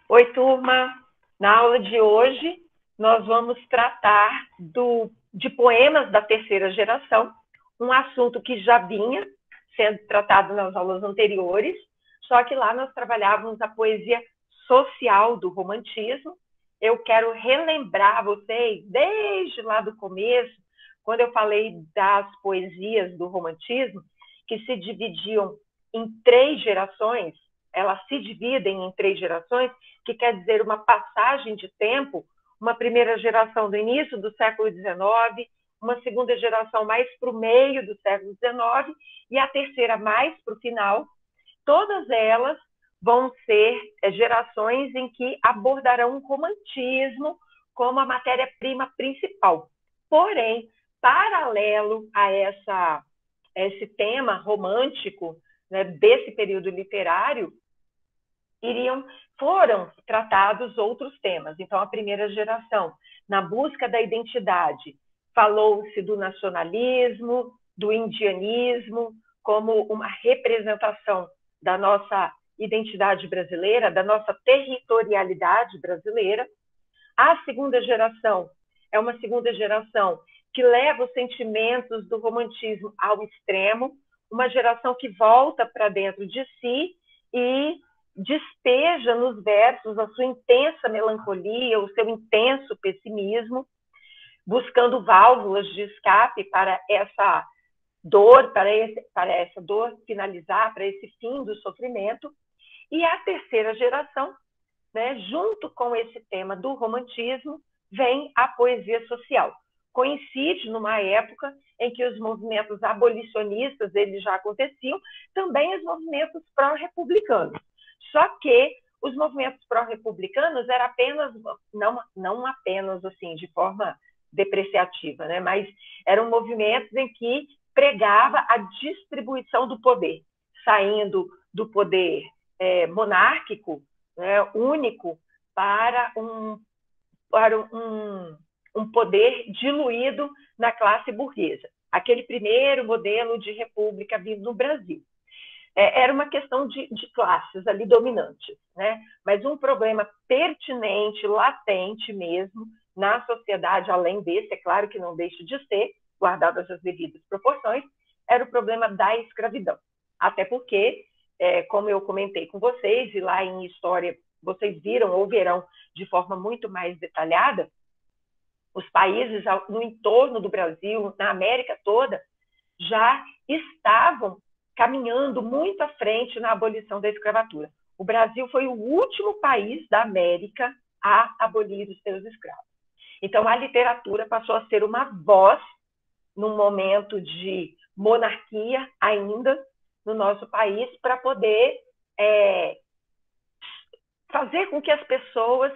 Oi, turma. Na aula de hoje, nós vamos tratar de poemas da terceira geração, um assunto que já vinha sendo tratado nas aulas anteriores, só que lá nós trabalhávamos a poesia social do romantismo. Eu quero relembrar vocês, desde lá do começo, quando eu falei das poesias do romantismo, que se dividiam em três gerações, elas se dividem em três gerações, que quer dizer uma passagem de tempo, uma primeira geração do início do século XIX, uma segunda geração mais para o meio do século XIX e a terceira mais para o final. Todas elas vão ser gerações em que abordarão o romantismo como a matéria-prima principal. Porém, paralelo a esse tema romântico, né, desse período literário, foram tratados outros temas. Então, a primeira geração, na busca da identidade, falou-se do nacionalismo, do indianismo, como uma representação da nossa identidade brasileira, da nossa territorialidade brasileira. A segunda geração é uma segunda geração que leva os sentimentos do romantismo ao extremo, uma geração que volta para dentro de si e despeja nos versos a sua intensa melancolia, o seu intenso pessimismo, buscando válvulas de escape para essa dor, para essa dor finalizar, para esse fim do sofrimento. E a terceira geração, né, junto com esse tema do romantismo, vem a poesia social. Coincide numa época em que os movimentos abolicionistas eles já aconteciam, também os movimentos pró-republicanos. Só que os movimentos pró-republicanos eram apenas, não apenas assim, de forma depreciativa, né? Mas eram movimentos em que pregava a distribuição do poder, saindo do poder monárquico, né, único, para um poder diluído na classe burguesa. Aquele primeiro modelo de república vindo no Brasil. Era uma questão de classes ali dominantes, né? Mas um problema pertinente, latente mesmo, na sociedade, além desse, é claro que não deixa de ser, guardadas as devidas proporções, era o problema da escravidão. Até porque, como eu comentei com vocês, e lá em História vocês viram ou verão de forma muito mais detalhada, os países no entorno do Brasil, na América toda, já estavam caminhando muito à frente na abolição da escravatura. O Brasil foi o último país da América a abolir os seus escravos. Então, a literatura passou a ser uma voz num momento de monarquia ainda no nosso país para poder fazer com que as pessoas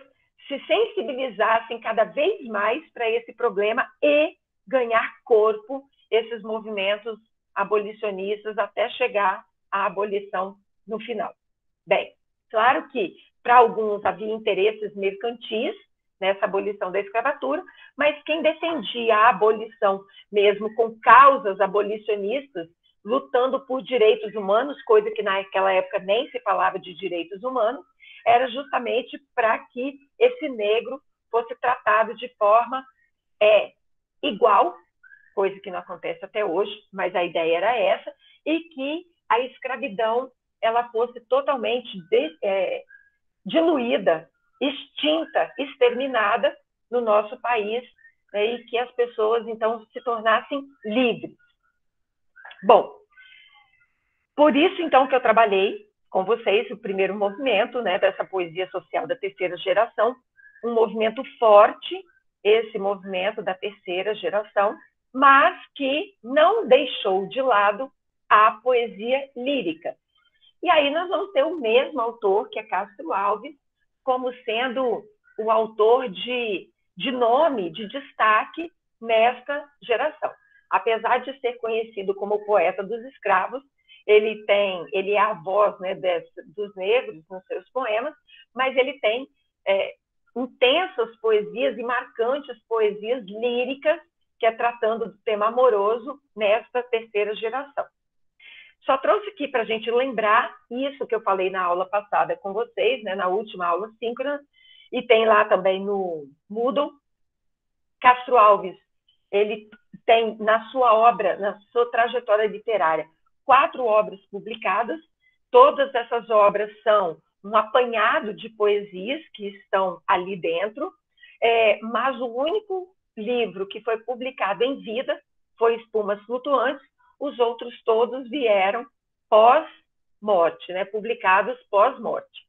se sensibilizassem cada vez mais para esse problema e ganhar corpo esses movimentos abolicionistas até chegar à abolição no final. Bem, claro que para alguns havia interesses mercantis nessa abolição da escravatura, mas quem defendia a abolição mesmo com causas abolicionistas, lutando por direitos humanos, coisa que naquela época nem se falava de direitos humanos, era justamente para que esse negro fosse tratado de forma igual, coisa que não acontece até hoje, mas a ideia era essa, e que a escravidão ela fosse totalmente diluída, extinta, exterminada no nosso país, né, e que as pessoas, então, se tornassem livres. Bom, por isso, então, que eu trabalhei com vocês o primeiro movimento, né, dessa poesia social da terceira geração, um movimento forte, esse movimento da terceira geração, mas que não deixou de lado a poesia lírica. E aí nós vamos ter o mesmo autor, que é Castro Alves, como sendo o autor de nome, de destaque nesta geração. Apesar de ser conhecido como o poeta dos escravos, ele é a voz, né, dos negros nos seus poemas, mas ele tem intensas poesias e marcantes poesias líricas, que é tratando do tema amoroso nesta terceira geração. Só trouxe aqui para a gente lembrar isso que eu falei na aula passada com vocês, né, na última aula síncrona, e tem lá também no Moodle. Castro Alves, ele tem na sua obra, na sua trajetória literária, 4 obras publicadas. Todas essas obras são um apanhado de poesias que estão ali dentro, mas o único livro que foi publicado em vida foi Espumas Flutuantes. Os outros todos vieram pós-morte, né? Publicados pós-morte.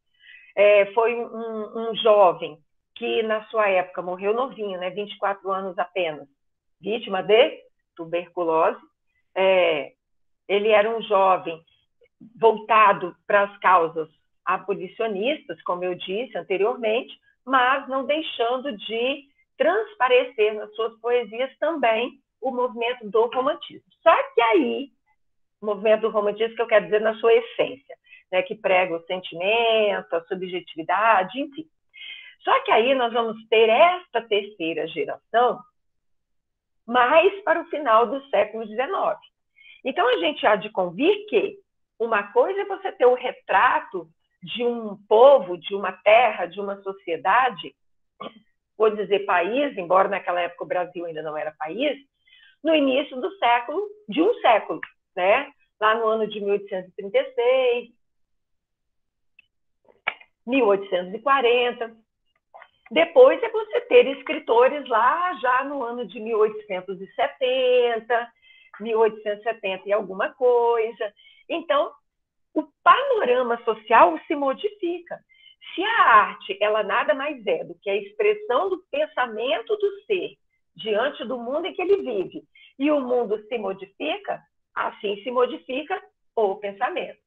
Foi um jovem que, na sua época, morreu novinho, né? 24 anos apenas, vítima de tuberculose. Ele era um jovem voltado para as causas abolicionistas, como eu disse anteriormente, mas não deixando de transparecer nas suas poesias também o movimento do romantismo. Só que aí, o movimento do romantismo, que eu quero dizer na sua essência, né, que prega o sentimento, a subjetividade, enfim. Só que aí nós vamos ter esta terceira geração mais para o final do século XIX. Então, a gente há de convir que uma coisa é você ter o retrato de um povo, de uma terra, de uma sociedade, vou dizer país, embora naquela época o Brasil ainda não era país, no início do século, de um século, né? Lá no ano de 1836, 1840. Depois é você ter escritores lá já no ano de 1870, 1870 e alguma coisa. Então, o panorama social se modifica. Se a arte, ela nada mais é do que a expressão do pensamento do ser diante do mundo em que ele vive, e o mundo se modifica, assim se modifica o pensamento.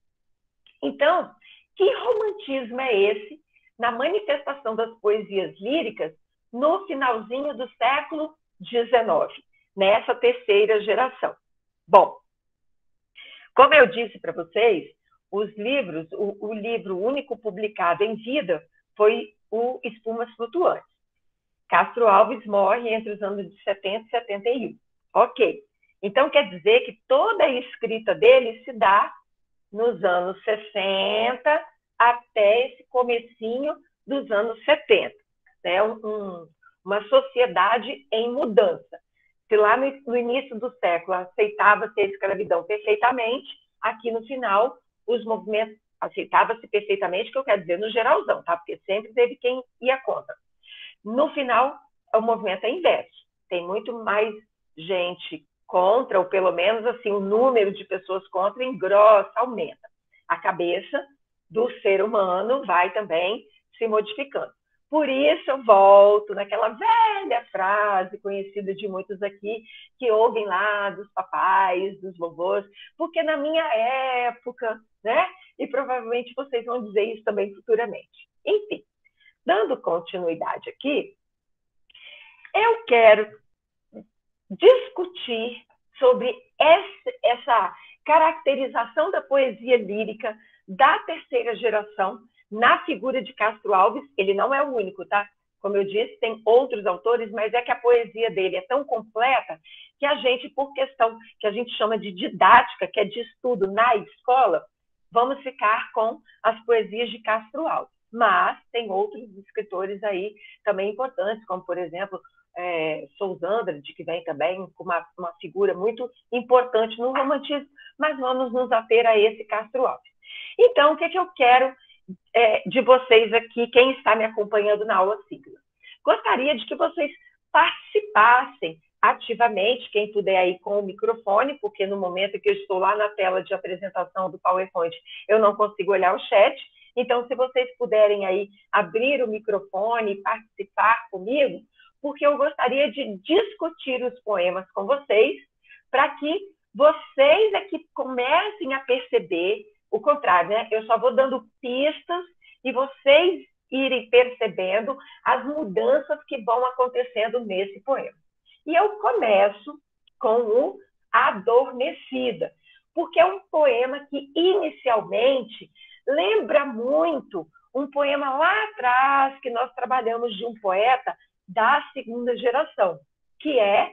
Então, que romantismo é esse na manifestação das poesias líricas no finalzinho do século XIX, nessa terceira geração? Bom, como eu disse para vocês, os livros, o livro único publicado em vida foi o Espumas Flutuantes. Castro Alves morre entre os anos de 70 e 71. Ok. Então, quer dizer que toda a escrita dele se dá nos anos 60 até esse comecinho dos anos 70. Né? Uma sociedade em mudança. Se lá no início do século aceitava-se a escravidão perfeitamente, aqui no final os movimentos aceitava-se perfeitamente, que eu quero dizer no geralzão, tá? Porque sempre teve quem ia contra. No final, o movimento é inverso. Tem muito mais gente contra, ou pelo menos assim, o número de pessoas contra engrossa, aumenta. A cabeça do ser humano vai também se modificando. Por isso eu volto naquela velha frase conhecida de muitos aqui, que ouvem lá dos papais, dos vovôs, porque na minha época, né? E provavelmente vocês vão dizer isso também futuramente. Enfim, dando continuidade aqui, eu quero discutir sobre essa caracterização da poesia lírica da terceira geração na figura de Castro Alves. Ele não é o único, tá? Como eu disse, tem outros autores, mas é que a poesia dele é tão completa que a gente, por questão que a gente chama de didática, que é de estudo na escola, vamos ficar com as poesias de Castro Alves. Mas tem outros escritores aí também importantes, como, por exemplo, Sousa Andrade, que vem também com uma figura muito importante no romantismo, mas vamos nos ater a esse Castro Alves. Então, o que eu quero de vocês aqui, quem está me acompanhando na aula síncrona? Gostaria de que vocês participassem ativamente, quem puder aí com o microfone, porque no momento que eu estou lá na tela de apresentação do PowerPoint, eu não consigo olhar o chat. Então, se vocês puderem aí abrir o microfone e participar comigo, porque eu gostaria de discutir os poemas com vocês, para que vocês aqui comecem a perceber o contrário, né? Eu só vou dando pistas e vocês irem percebendo as mudanças que vão acontecendo nesse poema. E eu começo com o Adormecida, porque é um poema que inicialmente lembra muito um poema lá atrás que nós trabalhamos de um poeta da segunda geração, que é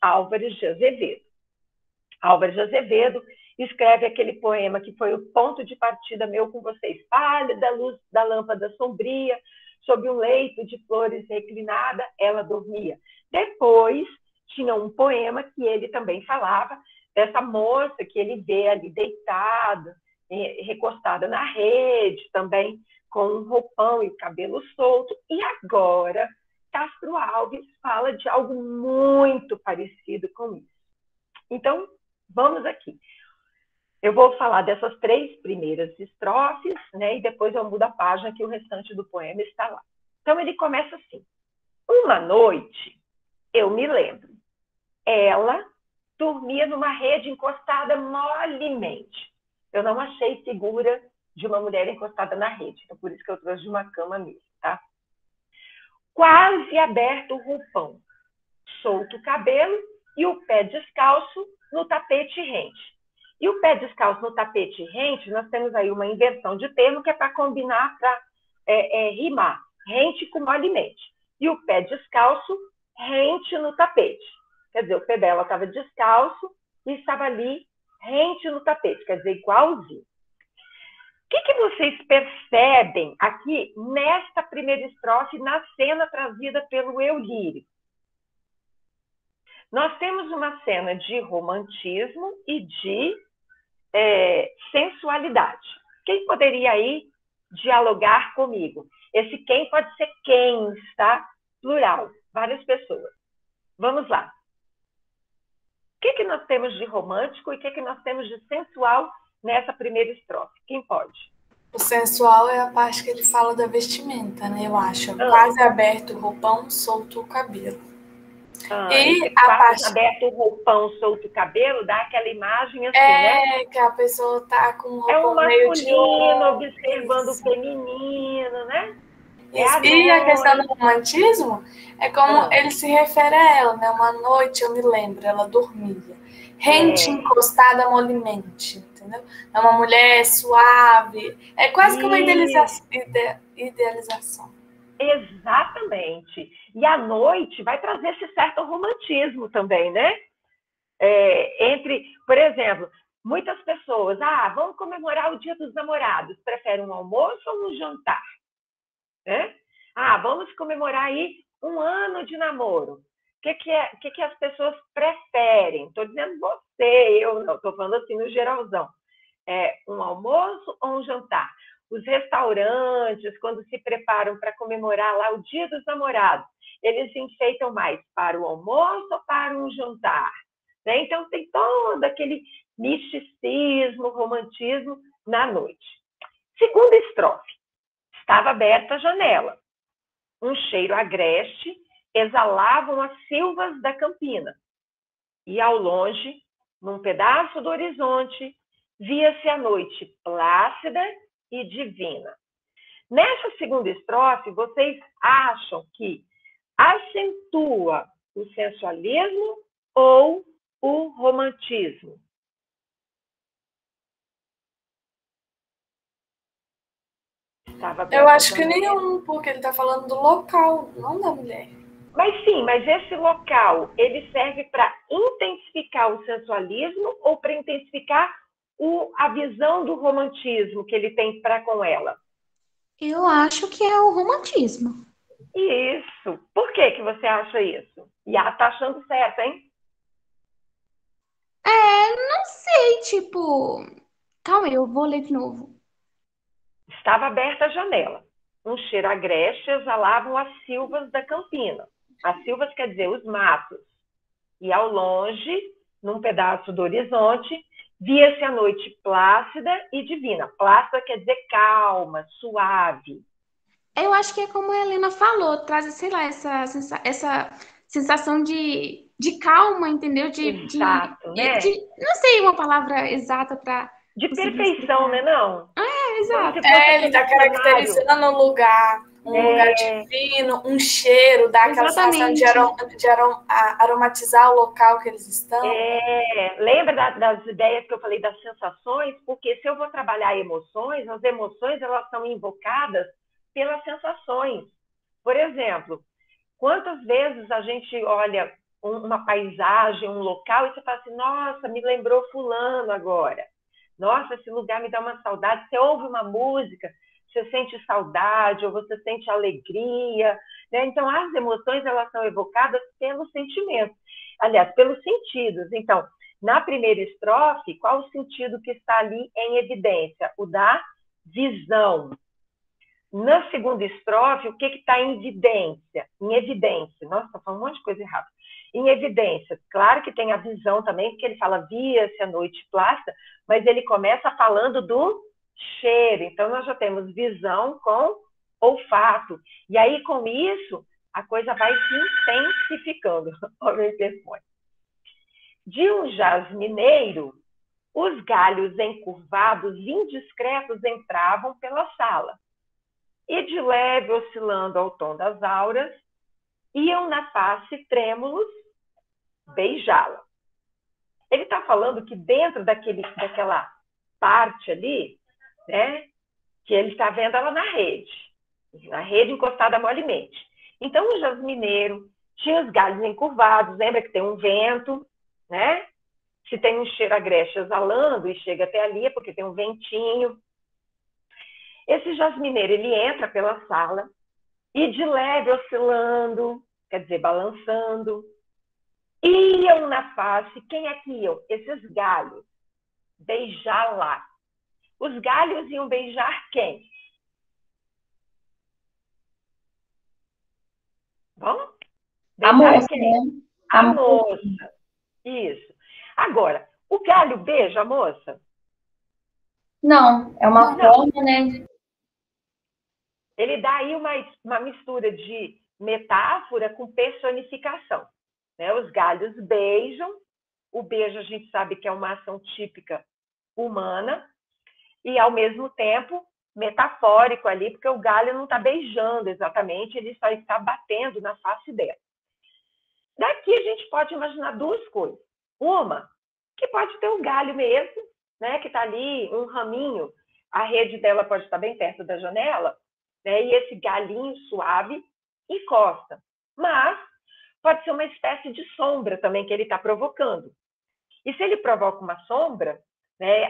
Álvares de Azevedo. Álvares de Azevedo escreve aquele poema que foi o ponto de partida meu com vocês. Pálida luz da lâmpada sombria, sob um leito de flores reclinada, ela dormia. Depois, tinha um poema que ele também falava dessa moça que ele vê ali deitada, recostada na rede, também com um roupão e o cabelo solto. E agora, Castro Alves fala de algo muito parecido com isso. Então, vamos aqui. Eu vou falar dessas 3 primeiras estrofes, né, e depois eu mudo a página que o restante do poema está lá. Então, ele começa assim. Uma noite, eu me lembro, ela dormia numa rede encostada molemente. Eu não achei figura de uma mulher encostada na rede, então por isso que eu trouxe de uma cama mesmo, tá? Quase aberto o roupão, solto o cabelo e o pé descalço no tapete rente. E o pé descalço no tapete rente, nós temos aí uma inversão de termo que é para combinar, para rimar. Rente com molemente. E o pé descalço rente no tapete. Quer dizer, o pé dela estava descalço e estava ali rente no tapete, quer dizer, igualzinho. O que vocês percebem aqui nesta primeira estrofe, na cena trazida pelo eu lírico? Nós temos uma cena de romantismo e de sensualidade. Quem poderia aí dialogar comigo? Esse quem pode ser quem, tá? Plural, várias pessoas. Vamos lá. O que nós temos de romântico e o que nós temos de sensual nessa primeira estrofe? Quem pode? O sensual é a parte que ele fala da vestimenta, né? Eu acho. Quase aberto o roupão, solto o cabelo. E a parte aberto o roupão, solto o cabelo, dá aquela imagem assim, né? Que a pessoa tá com um roupão meio de masculino, observando o feminino, né? E a questão do romantismo é como ele se refere a ela, né? Uma noite, eu me lembro, ela dormia. Rente encostada molemente, entendeu? É uma mulher suave. É quase que uma idealização. Exatamente. E a noite vai trazer esse certo romantismo também, né? Por exemplo, muitas pessoas, vamos comemorar o Dia dos Namorados, preferem um almoço ou um jantar? Né? Vamos comemorar aí um ano de namoro. O que as pessoas preferem? Estou dizendo você, eu não, estou falando assim no geralzão. Um almoço ou um jantar? Os restaurantes, quando se preparam para comemorar lá o Dia dos Namorados, eles se enfeitam mais para o almoço ou para um jantar? Né? Então, tem todo aquele misticismo, romantismo na noite. Segunda estrofe. Estava aberta a janela. Um cheiro agreste exalavam as silvas da campina. E ao longe, num pedaço do horizonte, via-se a noite plácida e divina. Nessa segunda estrofe, vocês acham que acentua o sensualismo ou o romantismo? Eu acho que nenhum, porque ele está falando do local, não da mulher. Mas esse local, ele serve para intensificar o sensualismo ou para intensificar a visão do romantismo que ele tem para com ela? Eu acho que é o romantismo. Isso. Por que você acha isso? E tá achando certo, hein? Não sei, tipo... Calma aí, eu vou ler de novo. Estava aberta a janela. Um cheiro agreste exalavam as silvas da campina. As silvas quer dizer os matos. E ao longe, num pedaço do horizonte, via-se a noite plácida e divina. Plácida quer dizer calma, suave. Eu acho que é como a Helena falou, traz, sei lá, essa sensação de calma, entendeu? Exato, né? Não sei uma palavra exata para... De perfeição, né, não? Exato. Ele está caracterizando o lugar, lugar divino, um cheiro, dá aquela sensação de aromatizar o local que eles estão. Lembra das ideias que eu falei das sensações? Porque se eu vou trabalhar emoções, as emoções elas são invocadas pelas sensações. Por exemplo, quantas vezes a gente olha uma paisagem, um local, e você fala assim, nossa, me lembrou fulano agora. Nossa, esse lugar me dá uma saudade. Você ouve uma música, você sente saudade, ou você sente alegria, né? Então, as emoções, elas são evocadas pelos sentimentos. Aliás, pelos sentidos. Então, na primeira estrofe, qual o sentido que está ali em evidência? O da visão. Na segunda estrofe, o que está em evidência? Em evidência. Nossa, estou falando um monte de coisa errada. Em evidência. Claro que tem a visão também, porque ele fala via-se a noite plácida, mas ele começa falando do cheiro. Então, nós já temos visão com olfato. E aí, com isso, a coisa vai se intensificando. Olha o meu telefone. De um jasmineiro, os galhos encurvados, indiscretos, entravam pela sala. E de leve, oscilando ao tom das auras, iam na face trêmulos beijá-la. Ele está falando que dentro daquela parte ali, né, que ele está vendo ela na rede encostada molemente. Então, o jasmineiro tinha os galhos encurvados, lembra que tem um vento, né? Se tem um cheiro agreste exalando e chega até ali, é porque tem um ventinho. Esse jasmineiro, ele entra pela sala e de leve oscilando, quer dizer, balançando, iam na face. Quem é que iam? Esses galhos. Beijar lá. Os galhos iam beijar quem? Bom? A moça, né? A moça. Isso. Agora, o galho beija a moça? Não, é uma forma, né? Ele dá aí uma mistura de metáfora com personificação. Né? Os galhos beijam, o beijo a gente sabe que é uma ação típica humana, e ao mesmo tempo metafórico ali, porque o galho não está beijando exatamente, ele só está batendo na face dela. Daqui a gente pode imaginar duas coisas. Uma, que pode ter um galho mesmo, né, que está ali, um raminho, a rede dela pode estar bem perto da janela, né, e esse galinho suave encosta. Mas pode ser uma espécie de sombra também que ele está provocando. E se ele provoca uma sombra, né,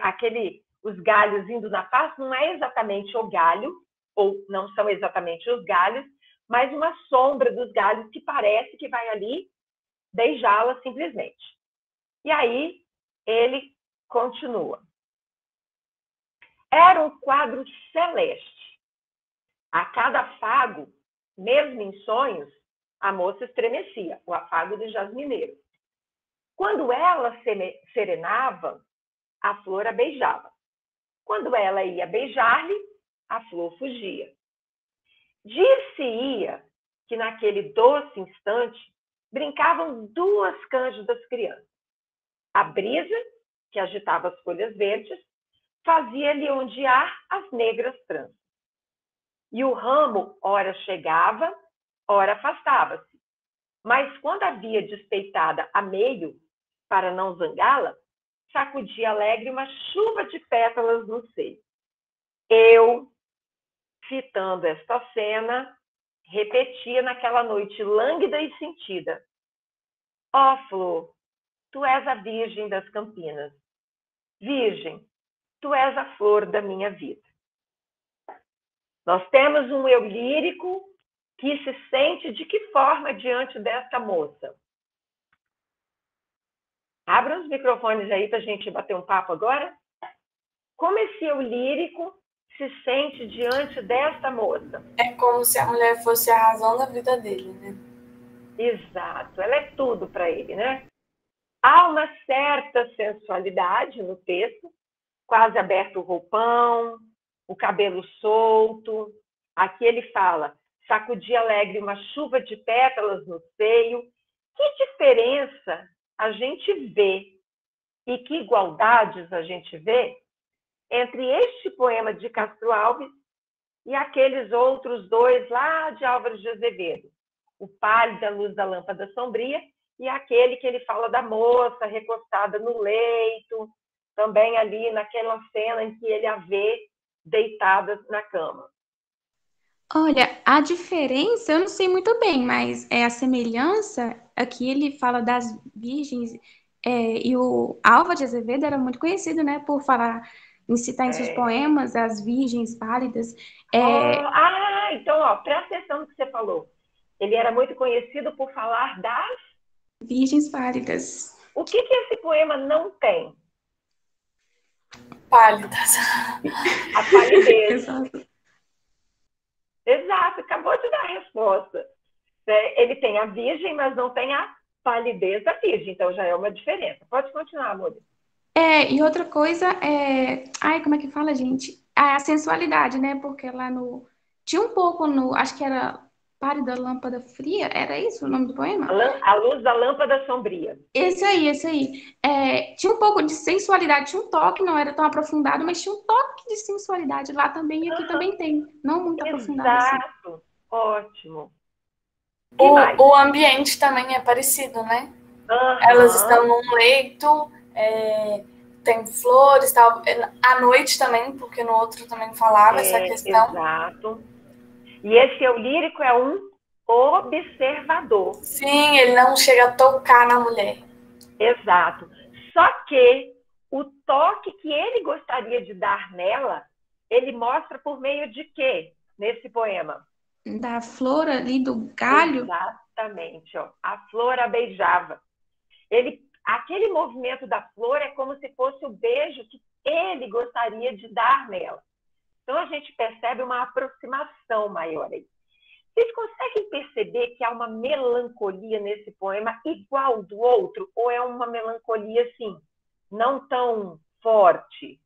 os galhos indo na face, não é exatamente o galho, ou não são exatamente os galhos, mas uma sombra dos galhos que parece que vai ali beijá-la simplesmente. E aí ele continua. Era um quadro celeste. A cada afago, mesmo em sonhos, a moça estremecia, o afago do jasmineiro. Quando ela serenava, a flor a beijava. Quando ela ia beijar-lhe, a flor fugia. Dir-se-ia que naquele doce instante brincavam duas cândidas crianças. A brisa, que agitava as folhas verdes, fazia-lhe ondear as negras tranças. E o ramo, ora chegava, ora afastava-se. Mas quando havia despeitada a meio, para não zangá-la, sacudia alegre uma chuva de pétalas no seio. Eu, fitando esta cena, repetia naquela noite lânguida e sentida. Ó flor, tu és a virgem das campinas. Virgem, tu és a flor da minha vida. Nós temos um eu lírico que se sente de que forma diante desta moça? Abra os microfones aí para a gente bater um papo agora. Como esse eu lírico se sente diante desta moça? É como se a mulher fosse a razão da vida dele, né? Exato, ela é tudo para ele, né? Há uma certa sensualidade no texto, quase aberto o roupão, o cabelo solto. Aqui ele fala, sacudia alegre uma chuva de pétalas no seio. Que diferença a gente vê e que igualdades a gente vê entre este poema de Castro Alves e aqueles outros dois lá de Álvares de Azevedo. O pálido, a luz da lâmpada sombria, e aquele que ele fala da moça recostada no leito, também ali naquela cena em que ele a vê deitada na cama. Olha, a diferença eu não sei muito bem, mas é a semelhança. Aqui ele fala das virgens, e o Álvaro de Azevedo era muito conhecido, né, por falar, em citar em seus É, poemas as virgens pálidas. ó, É, então, ó, presta atenção no que você falou. Ele era muito conhecido por falar das. virgens pálidas. O que que esse poema não tem? Pálidas. A palidez. Exato. Exato, acabou de dar a resposta. Ele tem a virgem, mas não tem a palidez da virgem, então já é uma diferença. Pode continuar, amor. E outra coisa Ai, como é que fala, gente? A sensualidade, né? Porque lá no. Tinha um pouco no. Acho que era Pálida Lâmpada Fria, era isso o nome do poema? A luz da lâmpada sombria. Esse aí, esse aí. Tinha um pouco de sensualidade, tinha um toque, não era tão aprofundado, mas tinha um toque de sensualidade lá também, e aqui também tem. Não muito aprofundado assim. Exato. Ótimo. Que mais? O ambiente também é parecido, né? Elas estão num leito, tem flores, tal. À noite também, porque no outro também falava essa questão. Exato. E esse eu lírico é um observador. Sim, ele não chega a tocar na mulher. Exato. Só que o toque que ele gostaria de dar nela, ele mostra por meio de quê nesse poema? Da flor ali, do galho. Exatamente. Ó. A flor a beijava. Aquele movimento da flor é como se fosse o beijo que ele gostaria de dar nela. Então, a gente percebe uma aproximação maior aí. Vocês conseguem perceber que há uma melancolia nesse poema igual do outro? Ou é uma melancolia, assim, não tão forte?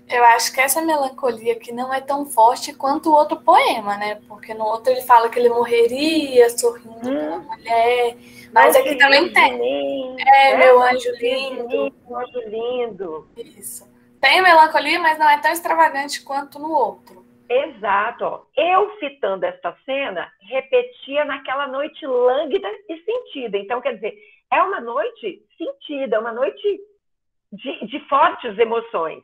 Eu acho que essa melancolia aqui não é tão forte quanto o outro poema, né? Porque no outro ele fala que ele morreria sorrindo pela mulher. Mas aqui também tem. Mim, meu anjo lindo. Meu anjo lindo. Isso. Tem melancolia, mas não é tão extravagante quanto no outro. Exato. Ó. Eu, citando esta cena, repetia naquela noite lânguida e sentida. Então, quer dizer, é uma noite sentida, é uma noite de fortes emoções.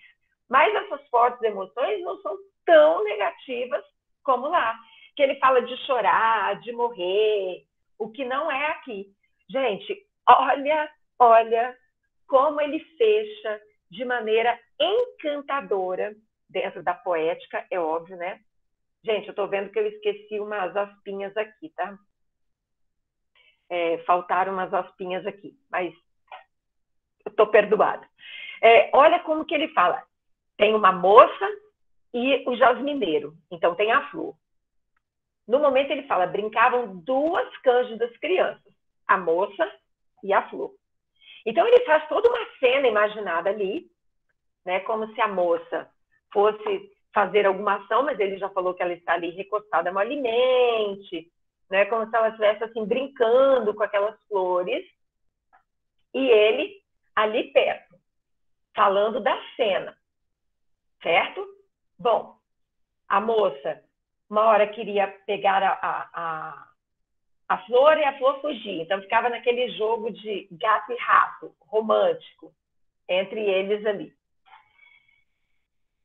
Mas essas fortes emoções não são tão negativas como lá. Que ele fala de chorar, de morrer, o que não é aqui. Gente, olha como ele fecha de maneira encantadora, dentro da poética, é óbvio, né? Gente, eu tô vendo que eu esqueci umas aspinhas aqui, tá? Faltaram umas aspinhas aqui, mas eu tô perdoada. Olha como que ele fala. Tem uma moça e o jasmineiro. Então, tem a flor. No momento, ele fala, brincavam duas cândidas crianças. A moça e a flor. Então, ele faz toda uma cena imaginada ali, né? Como se a moça fosse fazer alguma ação, mas ele já falou que ela está ali recostada mollemente, né? Como se ela estivesse, assim, brincando com aquelas flores. E ele ali perto, falando da cena. Certo? Bom, a moça, uma hora queria pegar a flor e a flor fugia. Então, ficava naquele jogo de gato e rato, romântico, entre eles ali.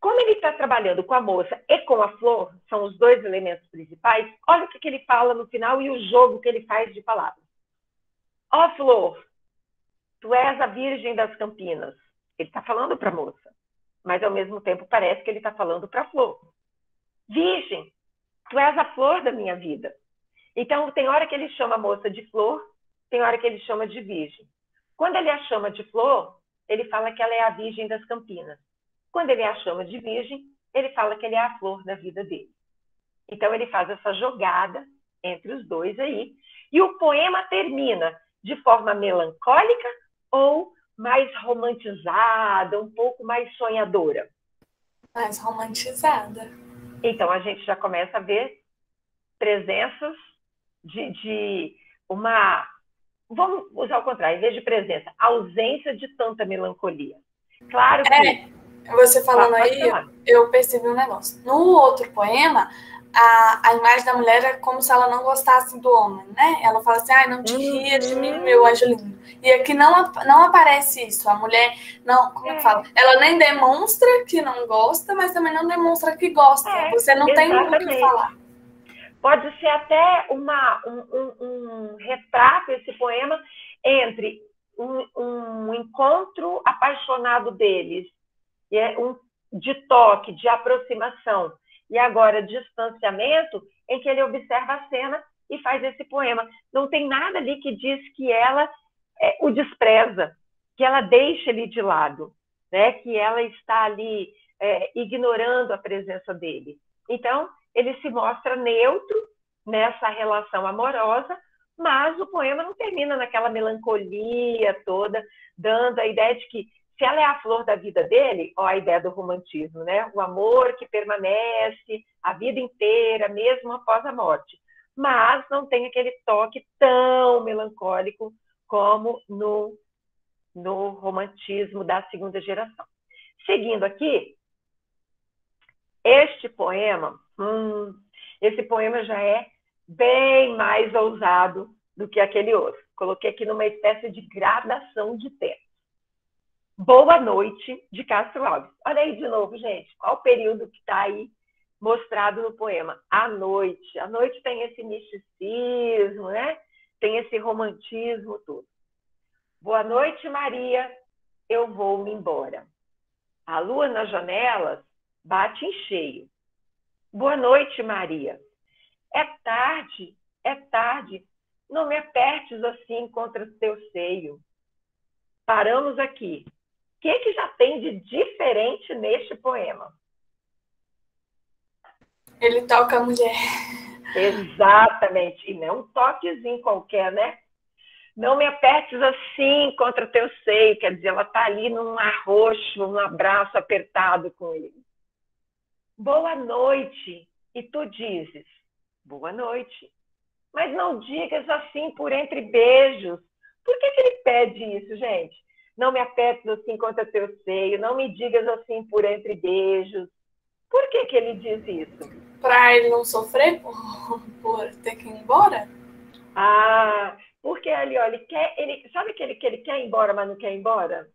Como ele está trabalhando com a moça e com a flor, são os dois elementos principais, olha o que ele fala no final e o jogo que ele faz de palavras. Ó, flor, tu és a virgem das campinas. Ele está falando para a moça. Mas, ao mesmo tempo, parece que ele está falando para a flor. Virgem, tu és a flor da minha vida. Então, tem hora que ele chama a moça de flor, tem hora que ele chama de virgem. Quando ele a chama de flor, ele fala que ela é a virgem das campinas. Quando ele a chama de virgem, ele fala que ele é a flor da vida dele. Então, ele faz essa jogada entre os dois aí. E o poema termina de forma melancólica ou mais romantizada, um pouco mais sonhadora? Mais romantizada. Então, a gente já começa a ver presenças de uma... Vamos usar o contrário, em vez de presença, ausência de tanta melancolia. Claro que... Você falando aí, eu percebi um negócio. No outro poema, a imagem da mulher é como se ela não gostasse do homem, né? Ela fala assim, ai, não te ria de mim, meu anjo lindo. E aqui não aparece isso. A mulher, não, como é que fala? Ela nem demonstra que não gosta, mas também não demonstra que gosta. Você não tem o que falar. Pode ser até um retrato, esse poema, entre um encontro apaixonado deles, de toque, de aproximação, e agora distanciamento, em que ele observa a cena e faz esse poema. Não tem nada ali que diz que ela o despreza, que ela deixa ele de lado, né? Que ela está ali ignorando a presença dele. Então, ele se mostra neutro nessa relação amorosa, mas o poema não termina naquela melancolia toda, dando a ideia de que se ela é a flor da vida dele, ó, a ideia do romantismo, né? O amor que permanece a vida inteira, mesmo após a morte. Mas não tem aquele toque tão melancólico como no romantismo da segunda geração. Seguindo aqui, esse poema já é bem mais ousado do que aquele outro. Coloquei aqui numa espécie de gradação de tempo. Boa Noite, de Castro Alves. Olha aí de novo, gente. Qual o período que está aí mostrado no poema? A noite. A noite tem esse misticismo, né? Tem esse romantismo todo. Boa noite, Maria. Eu vou-me embora. A lua nas janelas bate em cheio. Boa noite, Maria. É tarde, é tarde. Não me apertes assim contra teu seio. Paramos aqui. O que já tem de diferente neste poema? Ele toca a mulher. Exatamente. E não é um toquezinho qualquer, né? Não me apertes assim contra teu seio. Quer dizer, ela está ali num arroxo, num abraço apertado com ele. Boa noite. E tu dizes, boa noite. Mas não digas assim por entre beijos. Por que ele pede isso, gente? Não me apertes assim contra teu seio, não me digas assim por entre beijos. Por que ele diz isso? Para ele não sofrer por ter que ir embora? Ah, porque ali, olha, sabe que ele quer ir embora, mas não quer ir embora?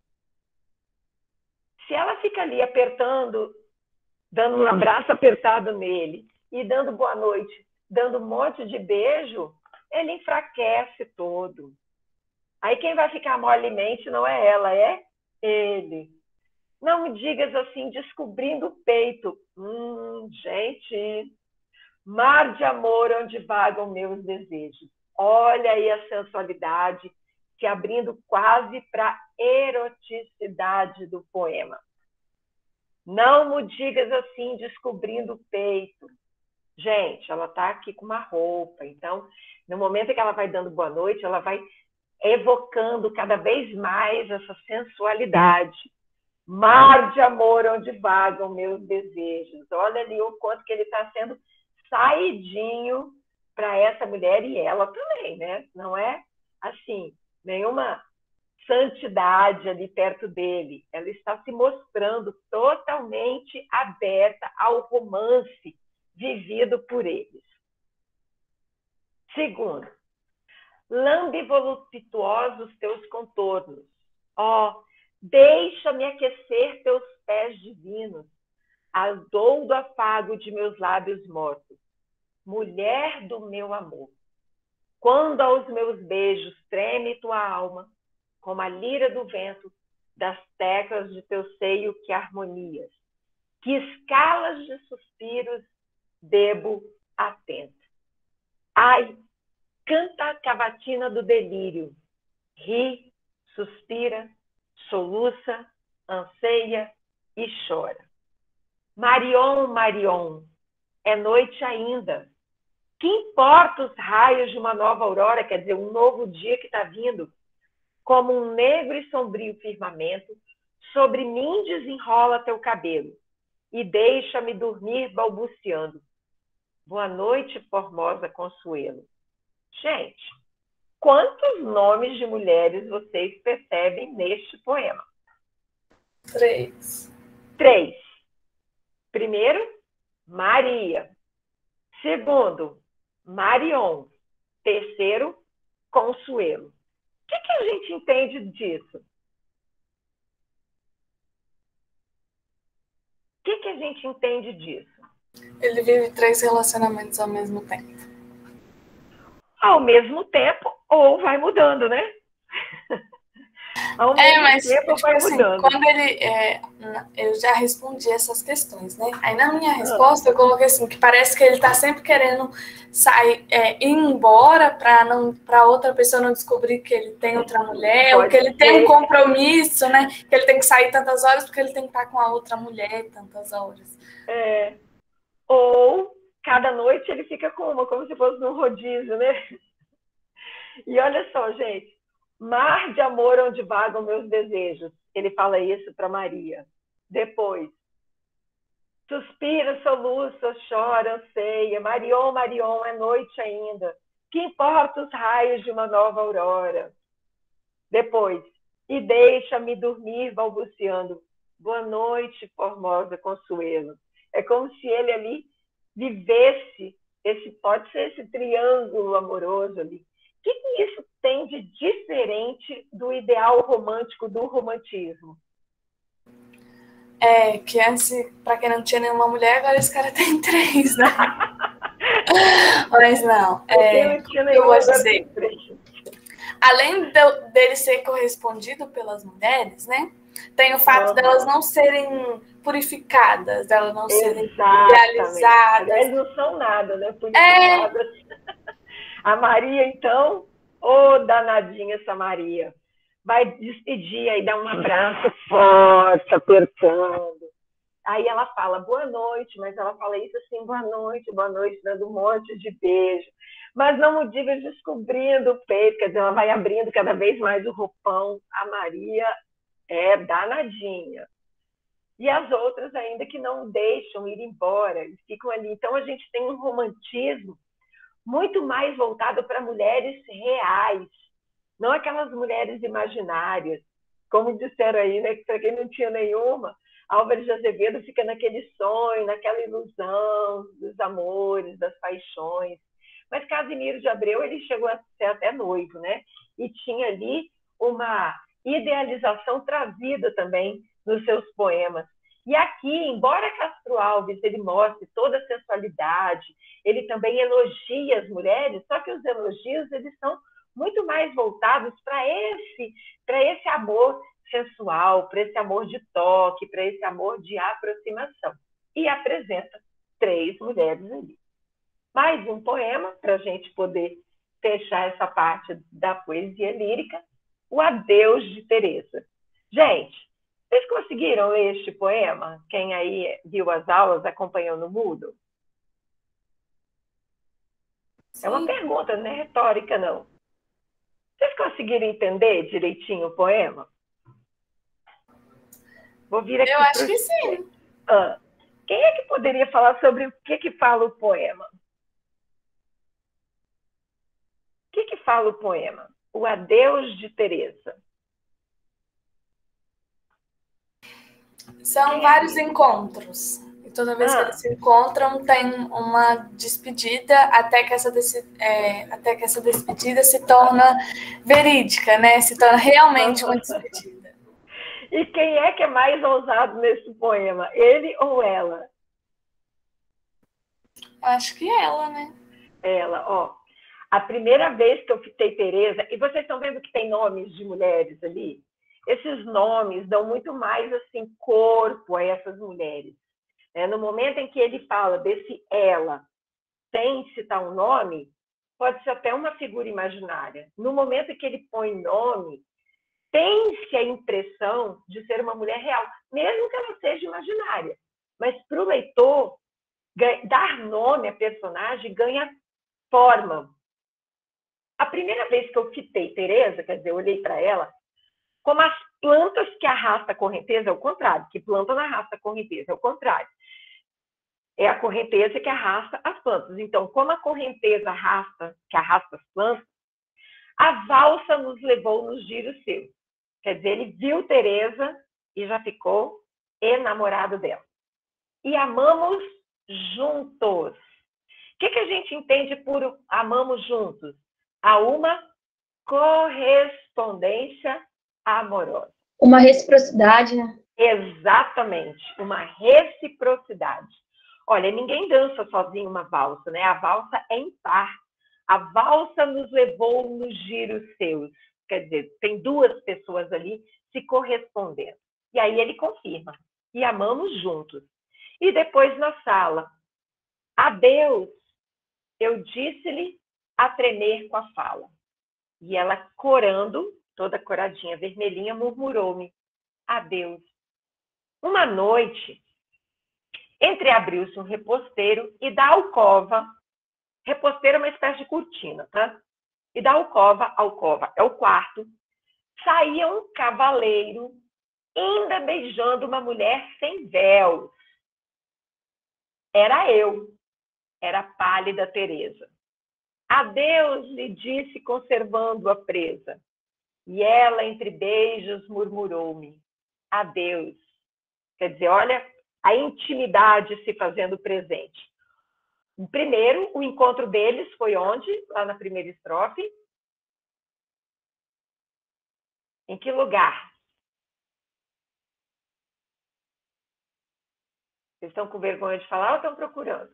Se ela fica ali apertando, dando um abraço apertado nele e dando boa noite, dando um monte de beijo, ele enfraquece todo. Aí quem vai ficar molemente não é ela, é ele. Não me digas assim, descobrindo o peito. Gente, mar de amor onde vagam meus desejos. Olha aí a sensualidade se abrindo quase para a eroticidade do poema. Não me digas assim, descobrindo o peito. Gente, ela está aqui com uma roupa. Então, no momento em que ela vai dando boa noite, ela vai evocando cada vez mais essa sensualidade. Mar de amor onde vagam meus desejos. Olha ali o quanto que ele está sendo saidinho para essa mulher e ela também, né? Não é assim, nenhuma santidade ali perto dele. Ela está se mostrando totalmente aberta ao romance vivido por eles. Segundo, lambe voluptuosos teus contornos. Ó, deixa-me aquecer teus pés divinos, ardou do afago de meus lábios mortos. Mulher do meu amor, quando aos meus beijos treme tua alma, como a lira do vento das teclas de teu seio que harmonias, que escalas de suspiros debo atento. Ai, canta a cavatina do delírio, ri, suspira, soluça, anseia e chora. Marion, Marion, é noite ainda. Que importa os raios de uma nova aurora, quer dizer, um novo dia que está vindo, como um negro e sombrio firmamento, sobre mim desenrola teu cabelo e deixa-me dormir balbuciando. Boa noite, formosa Consuelo. Gente, quantos nomes de mulheres vocês percebem neste poema? 3. Primeiro, Maria. Segundo, Marion. Terceiro, Consuelo. O que a gente entende disso? O que a gente entende disso? Ele vive 3 relacionamentos ao mesmo tempo. Ao mesmo tempo, ou vai mudando, né? Ao mesmo tempo, vai mudando. Quando ele... eu já respondi essas questões, né? Aí na minha resposta eu coloquei assim, que parece que ele tá sempre querendo sair, ir embora para outra pessoa não descobrir que ele tem outra mulher, ou que ele tem um compromisso, né? Que ele tem que sair tantas horas porque ele tem que estar com a outra mulher tantas horas. Ou cada noite ele fica com uma, como se fosse num rodízio, né? E olha só, gente, mar de amor onde vagam meus desejos. Ele fala isso para Maria. Depois, suspira, soluça, chora, anseia. Marion, Marion, é noite ainda. Que importa os raios de uma nova aurora? Depois, e deixa-me dormir balbuciando. Boa noite, formosa Consuelo. É como se ele ali vivesse, pode ser esse triângulo amoroso ali. O que isso tem de diferente do ideal romântico, do romantismo? Que antes, para quem não tinha nenhuma mulher, agora esse cara tem 3, né? Mas não. Eu vou dizer, além dele ser correspondido pelas mulheres, né? Tem o fato delas não serem purificadas, delas não serem idealizadas. Elas não são nada, né? Purificadas. A Maria, então, danadinha essa Maria, vai despedir aí, dar um abraço forte, apertando. Aí ela fala boa noite, mas ela fala isso assim, boa noite, dando um monte de beijo. Mas não o diga descobrindo o peito, quer dizer, ela vai abrindo cada vez mais o roupão. A Maria é danadinha. E as outras ainda que não deixam ir embora, ficam ali. Então a gente tem um romantismo muito mais voltado para mulheres reais, não aquelas mulheres imaginárias, como disseram aí, né, que para quem não tinha nenhuma, Álvares de Azevedo fica naquele sonho, naquela ilusão dos amores, das paixões. Mas Casimiro de Abreu, ele chegou a ser até noivo, né? E tinha ali uma idealização trazida também nos seus poemas. E aqui, embora Castro Alves ele mostre toda a sensualidade, ele também elogia as mulheres, só que os elogios eles são muito mais voltados para esse amor sensual, para esse amor de toque, para esse amor de aproximação. E apresenta 3 mulheres ali. Mais um poema para a gente poder fechar essa parte da poesia lírica, O Adeus de Teresa. Gente, vocês conseguiram ler este poema? Quem aí viu as aulas, acompanhou no Moodle? Sim. É uma pergunta, não é retórica, não. Vocês conseguiram entender direitinho o poema? Vou vir aqui. Eu acho que sim. Quem é que poderia falar sobre o que fala o poema? O que fala o poema? O Adeus de Teresa. São vários encontros. E toda vez que eles se encontram, tem uma despedida até que essa despedida se torna verídica, né? Se torna realmente uma despedida. E quem é que é mais ousado nesse poema? Ele ou ela? Acho que ela, né? Ela, ó. A primeira vez que eu citei Teresa, e vocês estão vendo que tem nomes de mulheres ali? Esses nomes dão muito mais assim corpo a essas mulheres. No momento em que ele fala desse ela, sem citar um nome, pode ser até uma figura imaginária. No momento em que ele põe nome, tem-se a impressão de ser uma mulher real, mesmo que ela seja imaginária. Mas para o leitor, dar nome à personagem ganha forma. A primeira vez que eu citei Teresa, quer dizer, eu olhei para ela, como as plantas que arrasta a correnteza, é o contrário, que planta não arrasta a correnteza, é o contrário. É a correnteza que arrasta as plantas. Então, como a correnteza arrasta as plantas, a valsa nos levou nos giros seus. Quer dizer, ele viu Teresa e já ficou enamorado dela. E amamos juntos. que a gente entende por amamos juntos? Há uma correspondência amorosa. Uma reciprocidade, né? Exatamente, uma reciprocidade. Olha, ninguém dança sozinho uma valsa, né? A valsa é em par. A valsa nos levou nos giros seus. Quer dizer, tem duas pessoas ali se correspondendo. E aí ele confirma. E amamos juntos. E depois na sala. Adeus, eu disse-lhe a tremer com a fala. E ela corando, toda coradinha, vermelhinha, murmurou-me. Adeus. Uma noite, entreabriu-se um reposteiro e da alcova, reposteiro é uma espécie de cortina, tá? E da alcova é o quarto, saía um cavaleiro, ainda beijando uma mulher sem véus. Era eu, era a pálida Teresa. Adeus, lhe disse, conservando-a presa. E ela, entre beijos, murmurou-me. Adeus. Quer dizer, olha a intimidade se fazendo presente. Primeiro, o encontro deles foi onde? Lá na primeira estrofe. Em que lugar? Vocês estão com vergonha de falar ou estão procurando?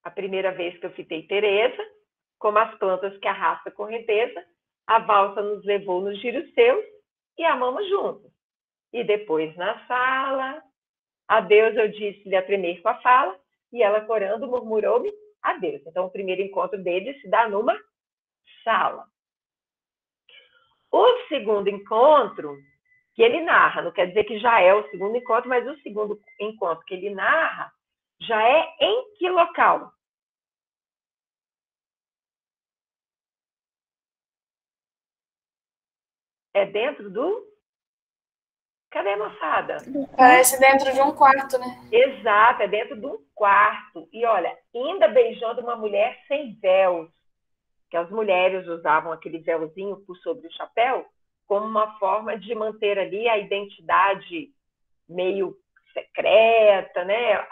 A primeira vez que eu citei Teresa, como as plantas que arrasta a correnteza, a valsa nos levou nos giros seus e amamos juntos. E depois na sala, adeus eu disse-lhe a tremer com a fala, e ela corando murmurou-me adeus. Então o primeiro encontro deles se dá numa sala. O segundo encontro, que ele narra, não quer dizer que já é o segundo encontro, mas o segundo encontro que ele narra já é em que local? É dentro do... Cadê a moçada? Parece dentro de um quarto, né? Exato, é dentro de um quarto. E olha, ainda beijando uma mulher sem véus, que as mulheres usavam aquele véuzinho por sobre o chapéu, como uma forma de manter ali a identidade meio secreta, né?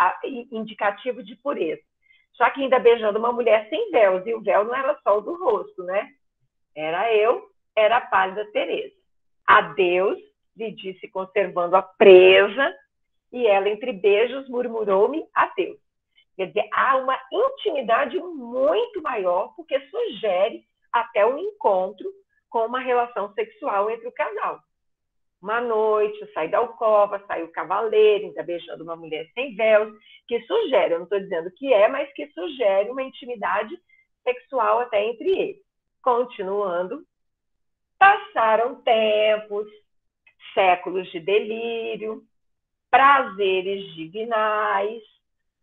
Indicativo de pureza. Só que ainda beijando uma mulher sem véus, e o véu não era só o do rosto, né? Era eu, era a pálida Teresa. Adeus, lhe disse conservando a presa, e ela entre beijos murmurou-me adeus. Quer dizer, há uma intimidade muito maior, porque sugere até um encontro com uma relação sexual entre o casal. Uma noite, sai da alcova, sai o cavaleiro, ainda beijando uma mulher sem véus, que sugere, eu não estou dizendo que é, mas que sugere uma intimidade sexual até entre eles. Continuando, passaram tempos, séculos de delírio, prazeres divinais,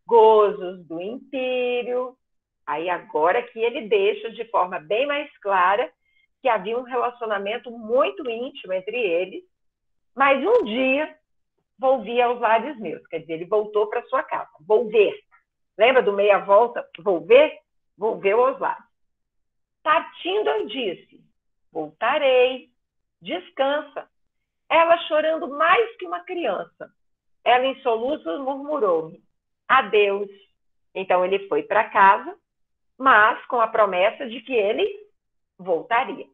gozos do império. Aí agora que ele deixa de forma bem mais clara que havia um relacionamento muito íntimo entre eles, mas um dia volvi aos lares meus, quer dizer, ele voltou para sua casa, volver. Lembra do meia volta? Volver? Volveu aos lares. Partindo eu disse, voltarei, descansa. Ela chorando mais que uma criança. Ela em soluços murmurou-me, adeus. Então ele foi para casa, mas com a promessa de que ele voltaria.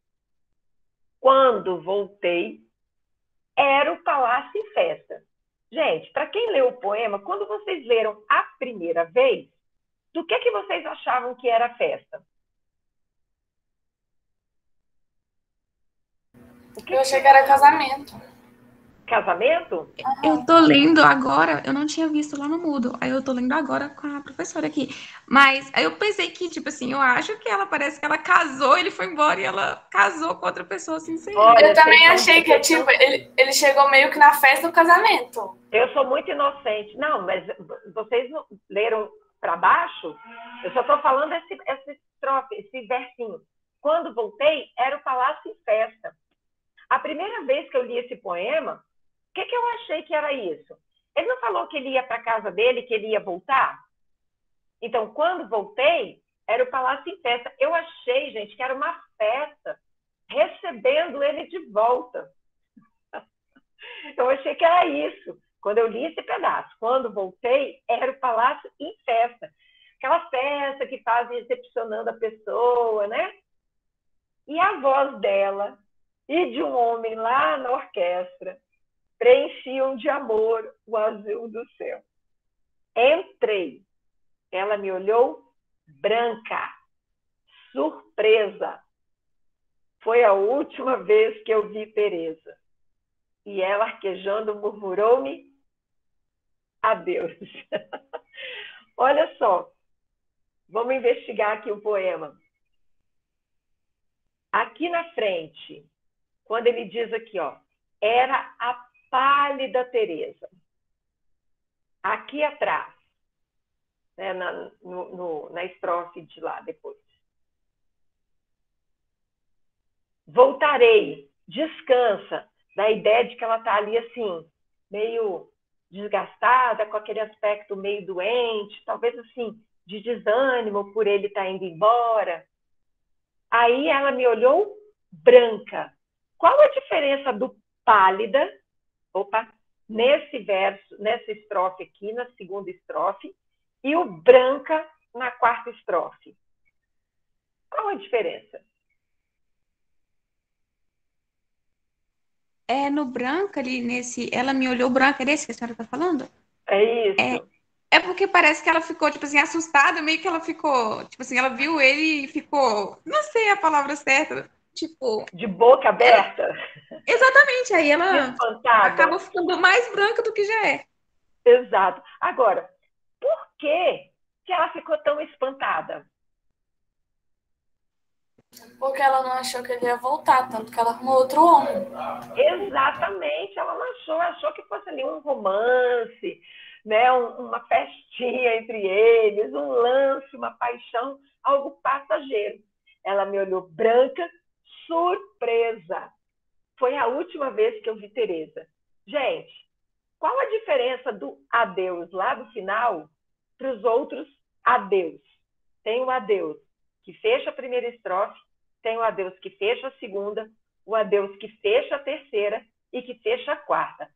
Quando voltei, era o palácio em festa. Gente, para quem leu o poema, quando vocês leram a primeira vez, do que vocês achavam que era a festa? Eu achei que era casamento. Casamento? Eu tô lendo agora, eu não tinha visto lá no Moodle, aí eu tô lendo agora com a professora aqui. Mas aí eu pensei que, tipo assim, eu acho que ela parece que ela casou, ele foi embora e ela casou com outra pessoa, assim, sem Olha, eu também achei que, tipo, ele chegou meio que na festa do casamento. Eu sou muito inocente. Não, mas vocês não leram para baixo? Eu só estou falando essa estrofe, esse versinho. Quando voltei, era o palácio em festa. A primeira vez que eu li esse poema, o que eu achei que era isso? Ele não falou que ele ia para a casa dele, que ele ia voltar? Então, quando voltei, era o palácio em festa. Eu achei, gente, que era uma festa recebendo ele de volta. Eu achei que era isso. Quando eu li esse pedaço, quando voltei, era o palácio em festa. aquela festa que fazem recepcionando a pessoa, né? E a voz dela e de um homem lá na orquestra preenchiam de amor o azul do céu. Entrei. Ela me olhou branca, surpresa. Foi a última vez que eu vi Teresa. E ela, arquejando, murmurou-me adeus. Olha só, vamos investigar aqui o poema. Aqui na frente, quando ele diz aqui, ó, era a pálida Teresa. Aqui atrás, né, na estrofe de lá depois. Voltarei, descansa, da ideia de que ela está ali assim, meio desgastada, com aquele aspecto meio doente, talvez assim, de desânimo por ele estar indo embora. Aí ela me olhou branca. Qual a diferença do pálida, nesse verso, nessa estrofe aqui, na segunda estrofe, e o branca na quarta estrofe? Qual a diferença? No branco ali, nesse... Ela me olhou branca, é desse que a senhora tá falando? É isso. É porque parece que ela ficou, tipo assim, assustada, meio que ela ficou... Tipo assim, ela viu ele e ficou... Não sei a palavra certa, tipo... De boca aberta? Exatamente, aí ela Espantada? acabou ficando mais branca do que já é. Exato. Agora, por que ela ficou tão espantada? Porque ela não achou que ele ia voltar, tanto que ela arrumou outro homem. Exatamente, ela não achou que fosse ali um romance, né? Uma festinha entre eles, um lance, uma paixão, algo passageiro. Ela me olhou branca, surpresa. Foi a última vez que eu vi Teresa. Gente, qual a diferença do adeus lá do final para os outros adeus? Tem o adeus que fecha a primeira estrofe, tem o adeus que fecha a segunda, o adeus que fecha a terceira e que fecha a quarta.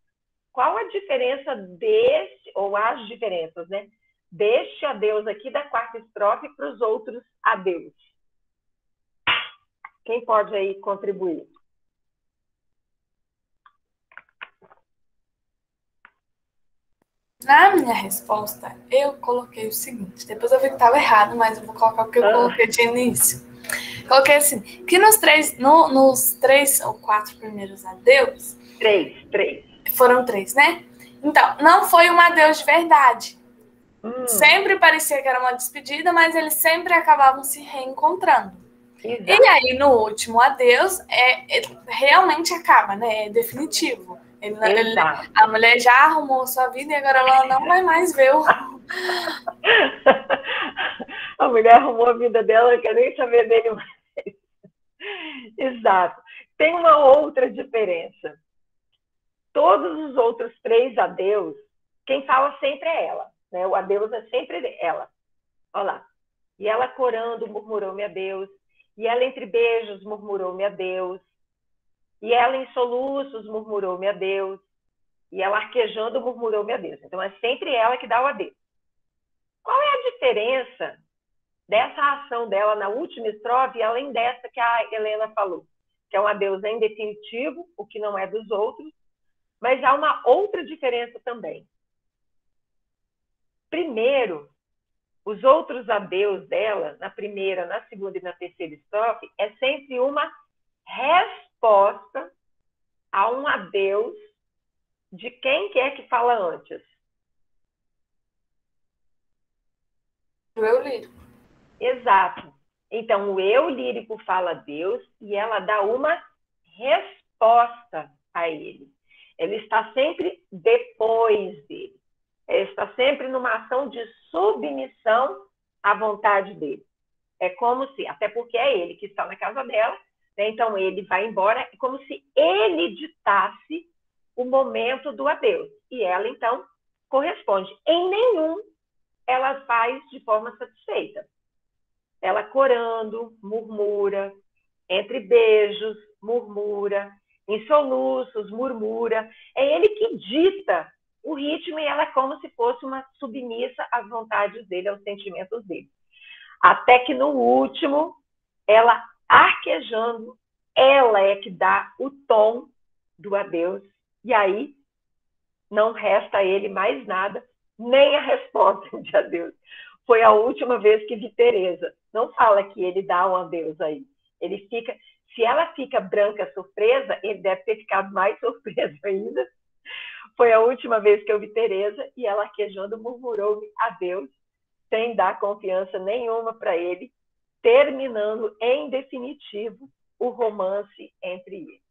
Qual a diferença desse, ou as diferenças, né? Deste adeus aqui da quarta estrofe para os outros adeus? Quem pode aí contribuir? Na minha resposta, eu coloquei o seguinte. Depois eu vi que estava errado, mas eu vou colocar o que eu coloquei de início. Coloquei assim, que nos três ou quatro primeiros adeus... Três. Foram 3, né? Então, não foi um adeus de verdade. Sempre parecia que era uma despedida, mas eles sempre acabavam se reencontrando. Exato. E aí, no último adeus, realmente acaba, né? É definitivo. A mulher já arrumou sua vida e agora ela não vai mais ver o... A mulher arrumou a vida dela, não quer nem saber dele mais. Exato. Tem uma outra diferença. Todos os outros 3 adeus, quem fala sempre é ela. Né? O adeus é sempre ela. Olha lá. E ela corando murmurou-me adeus. E ela entre beijos murmurou-me adeus. E ela em soluços murmurou-me adeus. E ela arquejando murmurou-me adeus. Então é sempre ela que dá o adeus. Qual é a diferença dessa ação dela na última estrofe, além dessa que a Helena falou? Que é um adeus em definitivo, o que não é dos outros, mas há uma outra diferença também. Primeiro, os outros adeus dela, na primeira, na segunda e na terceira estrofe, é sempre uma resposta a um adeus de quem quer que fala antes. O eu lírico. Exato. Então, o eu lírico fala adeus e ela dá uma resposta a ele. Ele está sempre depois dele. Ele está sempre numa ação de submissão à vontade dele. É como se, até porque é ele que está na casa dela, né? Então ele vai embora, é como se ele ditasse o momento do adeus. E ela, então, corresponde. Em nenhum ela faz de forma satisfeita. Ela corando, murmura, entre beijos, murmura, em soluços, murmura. É ele que dita o ritmo e ela é como se fosse uma submissa às vontades dele, aos sentimentos dele. Até que no último, ela arquejando, ela é que dá o tom do adeus. E aí não resta a ele mais nada, nem a resposta de adeus. Foi a última vez que vi Teresa. Não fala que ele dá um adeus aí. Ele fica, se ela fica branca surpresa, ele deve ter ficado mais surpreso ainda. Foi a última vez que eu vi Teresa e ela, arquejando, murmurou-me adeus, sem dar confiança nenhuma para ele, terminando em definitivo o romance entre eles.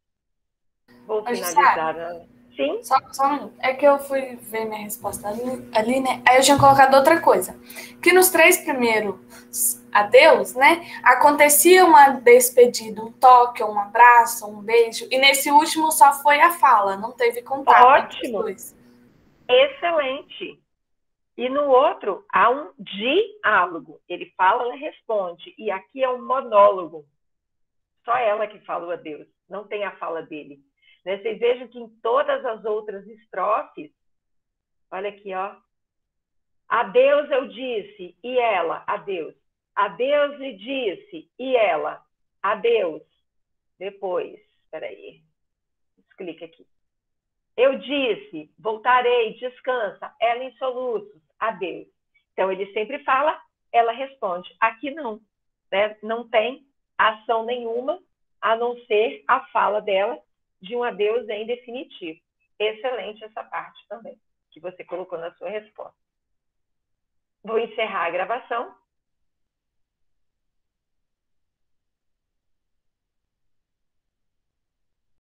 Vou finalizar. Sim? Só um minuto. É que eu fui ver minha resposta ali, né? Aí eu tinha colocado outra coisa. Que nos 3 primeiros adeus, né? Acontecia uma despedida, um toque, um abraço, um beijo. E nesse último só foi a fala, não teve contato. Ótimo. Excelente. E no outro, há um diálogo. Ele fala, ela responde. E aqui é um monólogo. Só ela que fala o adeus. Não tem a fala dele. Vocês vejam que em todas as outras estrofes, olha aqui, ó. Adeus eu disse, e ela, adeus. Adeus lhe disse, e ela, adeus. Depois, espera aí. Clica aqui. Eu disse, voltarei, descansa, ela em soluços, adeus. Então, ele sempre fala, ela responde. Aqui não, né? Não tem ação nenhuma, a não ser a fala dela de um adeus em definitivo. Excelente essa parte também, que você colocou na sua resposta. Vou encerrar a gravação.